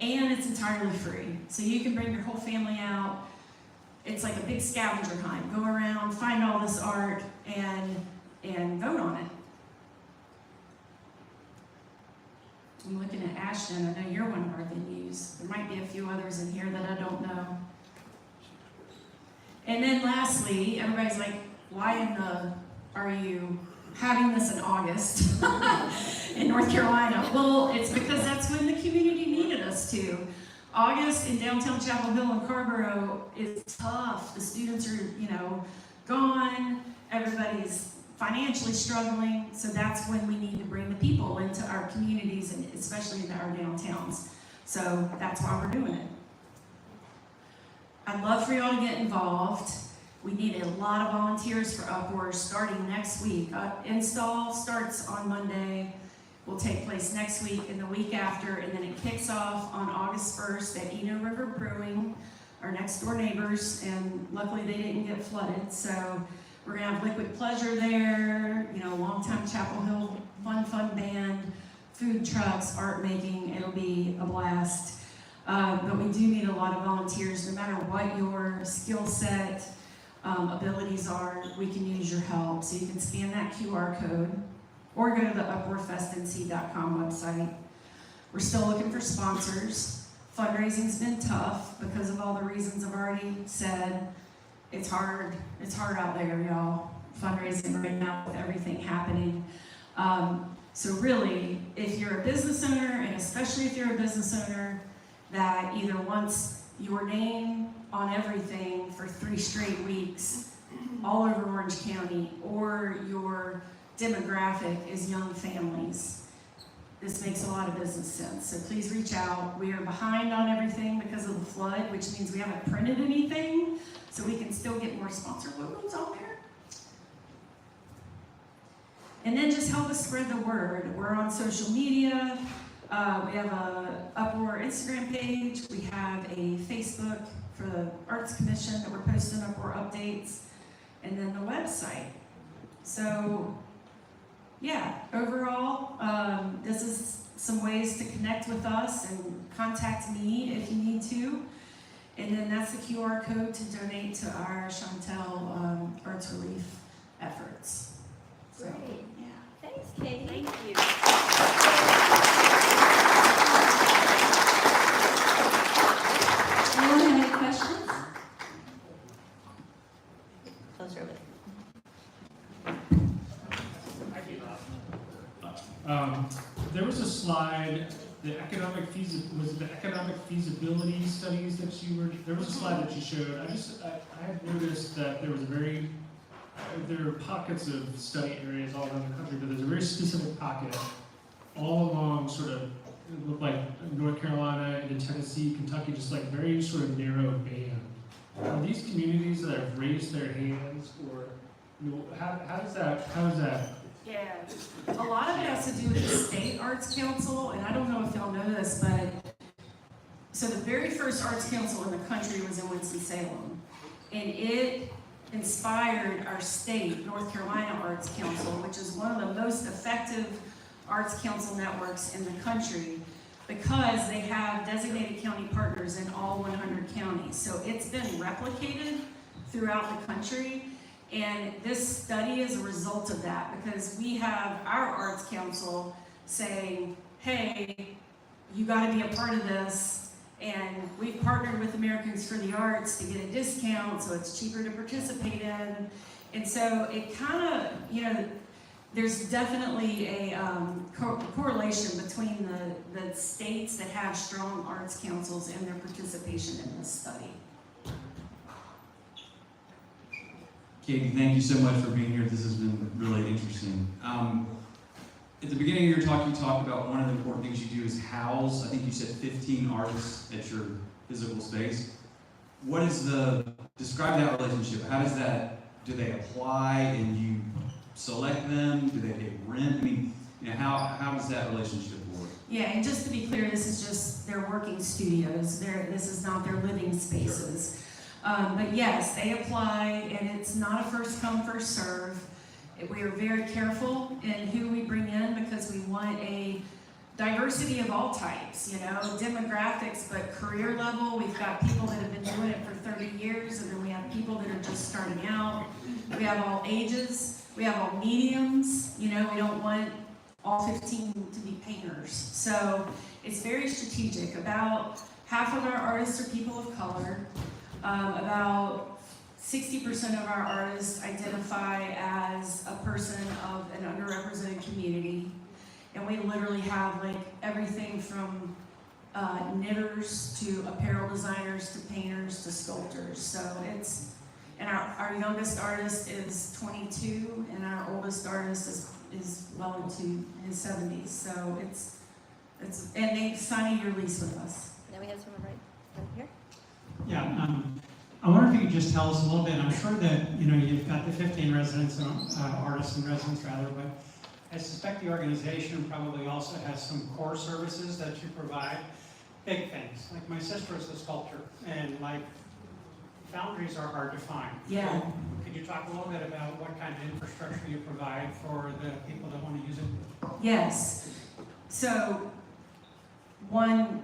And it's entirely free. So you can bring your whole family out. It's like a big scavenger hunt. Go around, find all this art, and vote on it. I'm looking at Ashton. I know you're one of our venues. There might be a few others in here that I don't know. And then lastly, everybody's like, why in the are you having this in August in North Carolina? Well, it's because that's when the community needed us to. August in downtown Chapel Hill and Carborough is tough. The students are, you know, gone. Everybody's financially struggling. So that's when we need to bring the people into our communities and especially into our downtowns. So that's why we're doing it. I'd love for y'all to get involved. We need a lot of volunteers for Upward starting next week. Install starts on Monday. will take place next week and the week after, and then it kicks off on August 1st at Eno River Brewing, our next door neighbors, and luckily they didn't get flooded. So we're gonna have Liquid Pleasure there, you know, longtime Chapel Hill fun band, food trucks, art making. It'll be a blast. But we do need a lot of volunteers, no matter what your skill set, abilities are, we can use your help. So you can scan that QR code or go to the upwardfestnc.com website. We're still looking for sponsors. Fundraising's been tough because of all the reasons I've already said. It's hard out there, y'all. Fundraising right now with everything happening. So really, if you're a business owner, and especially if you're a business owner that either wants your name on everything for 3 straight weeks all over Orange County, or your demographic is young families, this makes a lot of business sense. So please reach out. We are behind on everything because of the flood, which means we haven't printed anything, so we can still get more sponsor logos on there. And then just help us spread the word. We're on social media. We have a Uproar Instagram page. We have a Facebook for the Arts Commission that we're posting Uproar updates, and then the website. So yeah, overall, this is some ways to connect with us and contact me if you need to. And then that's the QR code to donate to our Chantel Arts Relief efforts. So, Great. yeah. Thanks, Katie. Thank you. Anyone have any questions? Closer with. There was a slide, the economic feasibility studies that you were, there was a slide that you showed. I had noticed that there are pockets of study areas all around the country, but there's a very specific pocket all along sort of, it looked like North Carolina into Tennessee, Kentucky, just like very sort of narrow band. Are these communities that have raised their hands, or how is that? Yeah, a lot of it has to do with the State Arts Council, and I don't know if y'all know this, but so the very first Arts Council in the country was in Winston-Salem, and it inspired our state, North Carolina Arts Council, which is one of the most effective arts council networks in the country, because they have designated county partners in all 100 counties. So it's been replicated throughout the country. And this study is a result of that, because we have our Arts Council saying, hey, you got to be a part of this. And we've partnered with Americans for the Arts to get a discount, so it's cheaper to participate in. And so it kind of, you know, there's definitely a correlation between the states that have strong arts councils and their participation in this study. Katie, thank you so much for being here. This has been really interesting. At the beginning of your talk, you talked about one of the important things you do is house. I think you said 15 artists at your physical space. Describe that relationship. How does that, do they apply and you select them? Do they pay rent? I mean, you know, how does that relationship work? Yeah, and just to be clear, this is just their working studios. This is not their living spaces. But yes, they apply, and it's not a first come, first serve. We are very careful in who we bring in, because we want a diversity of all types, you know, demographics, but career level. We've got people that have been doing it for 30 years, and then we have people that are just starting out. We have all ages. We have all mediums. You know, we don't want all 15 to be painters. So it's very strategic. About half of our artists are people of color. About 60% of our artists identify as a person of an underrepresented community. And we literally have like everything from knitters to apparel designers to painters to sculptors. So it's, and our youngest artist is 22, and our oldest artist is well into his 70s. So it's and they sign a year lease with us. Then we have someone right here. Yeah, I wonder if you could just tell us a little bit. I'm sure that, you know, you've got the 15 residents, artists and residents rather, but I suspect the organization probably also has some core services that you provide. Big things, like my sister is a sculptor, and like foundries are hard to find. Yeah. So could you talk a little bit about what kind of infrastructure you provide for the people that want to use it? Yes. So one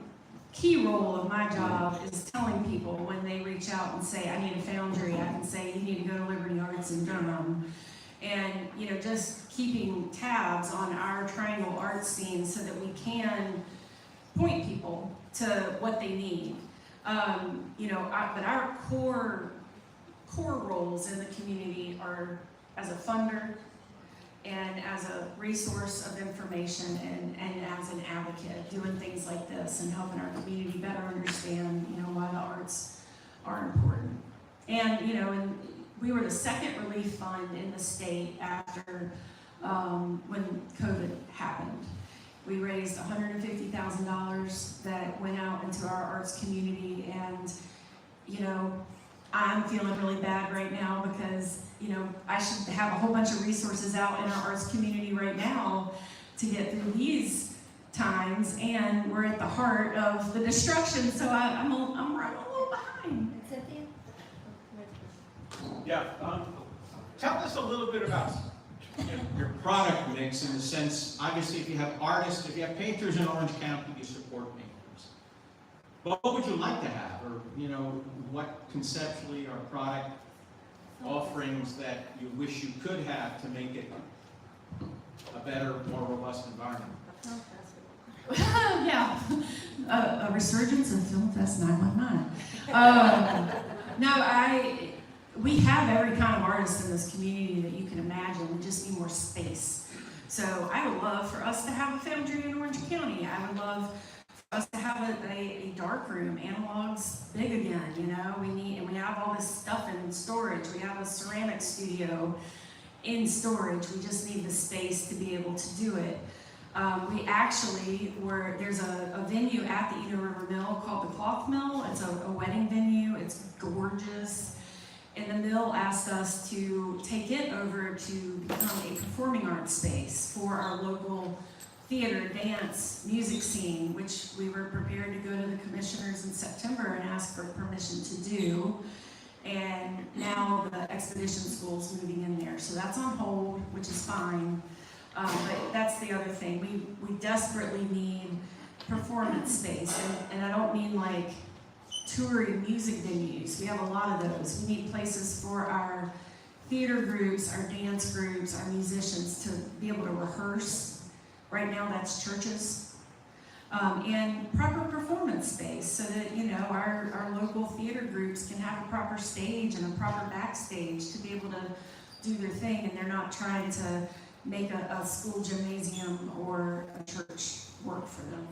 key role of my job is telling people when they reach out and say, I need a foundry, I can say, you need to go to Liberty Arts in Durham. And, you know, just keeping tabs on our Triangle art scene so that we can point people to what they need. But our core roles in the community are as a funder and as a resource of information and as an advocate, doing things like this and helping our community better understand, why the arts are important. And, and we were the second relief fund in the state after when COVID happened. We raised $150,000 that went out into our arts community, and I'm feeling really bad right now because I should have a whole bunch of resources out in our arts community right now to get through these times, and we're at the heart of the destruction, so I'm running a little behind. Cynthia? Yeah, tell us a little bit about your product mix in the sense, obviously, if you have artists, if you have painters in Orange County, you support painters. But what would you like to have, or what conceptually are product offerings that you wish you could have to make it a better, more robust environment? Yeah, a resurgence of Film Fest 919. We have every kind of artist in this community that you can imagine. We just need more space. So I would love for us to have a foundry in Orange County. I would love for us to have a dark room. Analog's big again, we have all this stuff in storage. We have a ceramic studio in storage. We just need the space to be able to do it. There's a venue at the Eagle River Mill called the Cloth Mill. It's a wedding venue. It's gorgeous. And the mill asked us to take it over to become a performing arts space for our local theater, dance, music scene, which we were prepared to go to the commissioners in September and ask for permission to do. And now the Expedition School's moving in there. So that's on hold, which is fine. But that's the other thing. We desperately need performance space. And I don't mean like touring music venues. We have a lot of those. We need places for our theater groups, our dance groups, our musicians to be able to rehearse. Right now that's churches. And proper performance space so that, our local theater groups can have a proper stage and a proper backstage to be able to do their thing, and they're not trying to make a school gymnasium or a church work for them.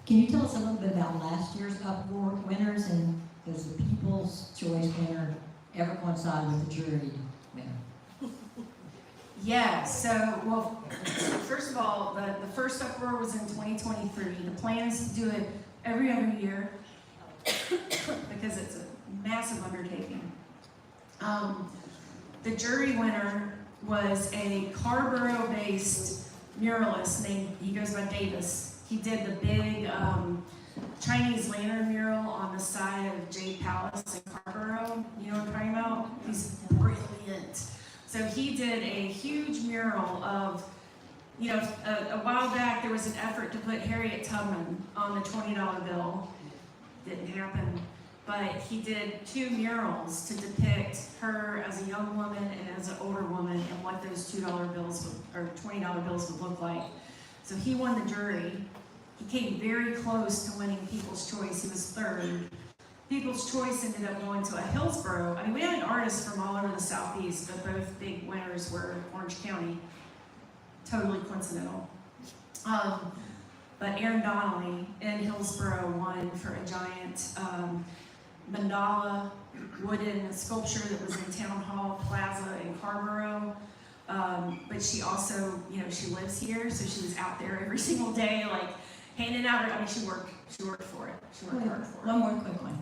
Can you tell us a little bit about last year's Upward winners, and does the People's Choice winner ever coincide with the jury winner? Yeah, first of all, the first Uproar was in 2023. The plan is to do it every other year because it's a massive undertaking. The jury winner was a Carborough-based muralist he goes by Davis. He did the big Chinese lantern mural on the side of Jade Palace in Carborough. You know what I'm talking about? He's brilliant. So he did a huge mural of, a while back there was an effort to put Harriet Tubman on the $20 bill. Didn't happen. But he did 2 murals to depict her as a young woman and as an older woman and what those $20 bills would look like. So he won the jury. He came very close to winning People's Choice. He was 3rd. People's Choice ended up going to a Hillsborough. We had artists from all over the Southeast, but both big winners were Orange County. Totally coincidental. But Aaron Donnelly in Hillsborough won for a giant mandala wooden sculpture that was in Town Hall Plaza in Carborough. But she also, she lives here, so she was out there every single day, like handing out she worked for it. She worked hard for it. One more quick one.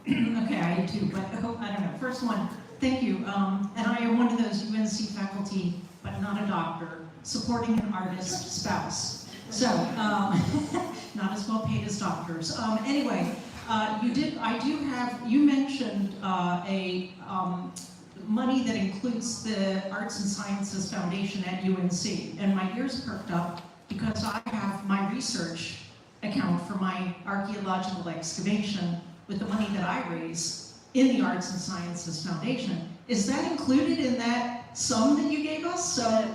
Okay, I do, but I don't know. First one, thank you. And I am one of those UNC faculty, but not not a doctor, supporting an artist spouse. So, not as well paid as doctors. Anyway, you mentioned money that includes the Arts and Sciences Foundation at UNC, and my ears perked up because I have my research account for my archaeological excavation with the money that I raise in the Arts and Sciences Foundation. Is that included in that sum that you gave us? So,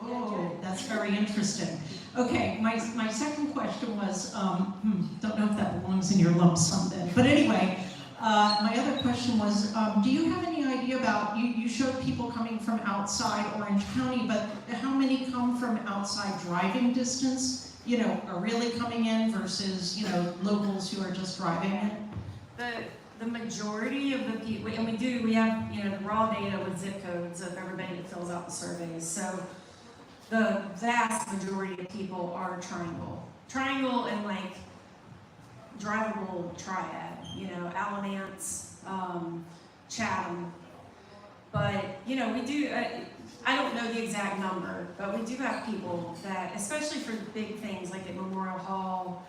oh, that's very interesting. Okay, my second question was, don't know if that belongs in your lump sum then, but anyway, my other question was, do you have any idea about, you showed people coming from outside Orange County, but how many come from outside driving distance, are really coming in versus, locals who are just driving in? The majority of the people, and we have, the raw data with zip codes of everybody that fills out the surveys, so the vast majority of people are triangle and like drivable triad, Alamance, Chatham. But, we do, I don't know the exact number, but we do have people that, especially for big things like at Memorial Hall,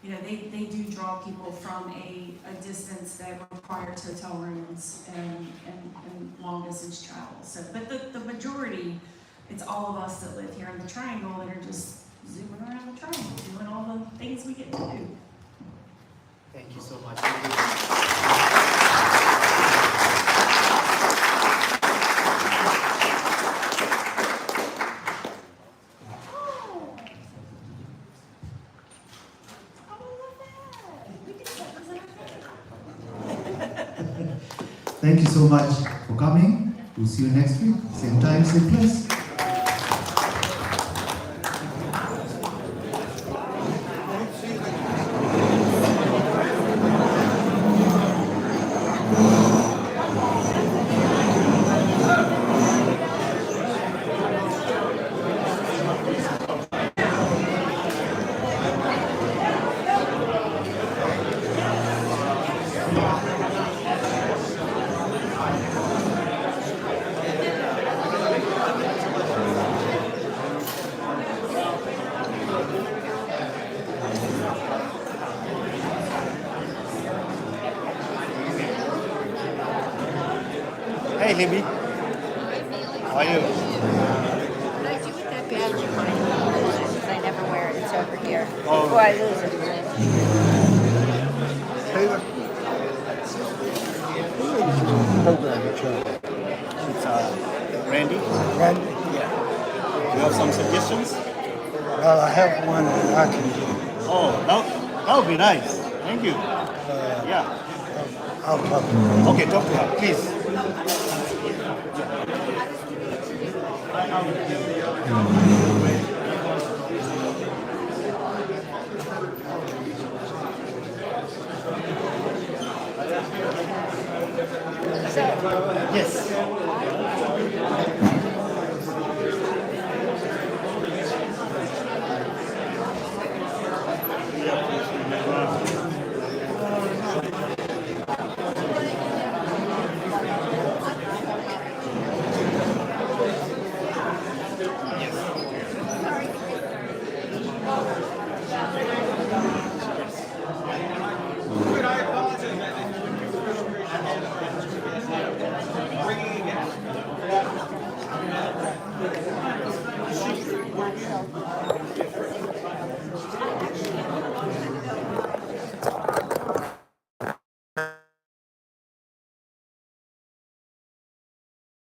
they do draw people from a distance that requires hotel rooms and long distance travel. So, but the majority, it's all of us that live here in the triangle that are just zooming around the triangle, doing all the things we get to do. Thank you so much. Thank you so much for coming. We'll see you next week, same time, same place. Hey, Libby. How are you? What I do with that badge of mine is I never wear it. It's over here. Oh. Before I lose it. Program you're trying. It's Randy. Randy? Yeah. You have some suggestions? Well, I have one that I can do. Oh, that would be nice. Thank you. Yeah. I'll talk to her. Okay, talk to her, please. So, Yes.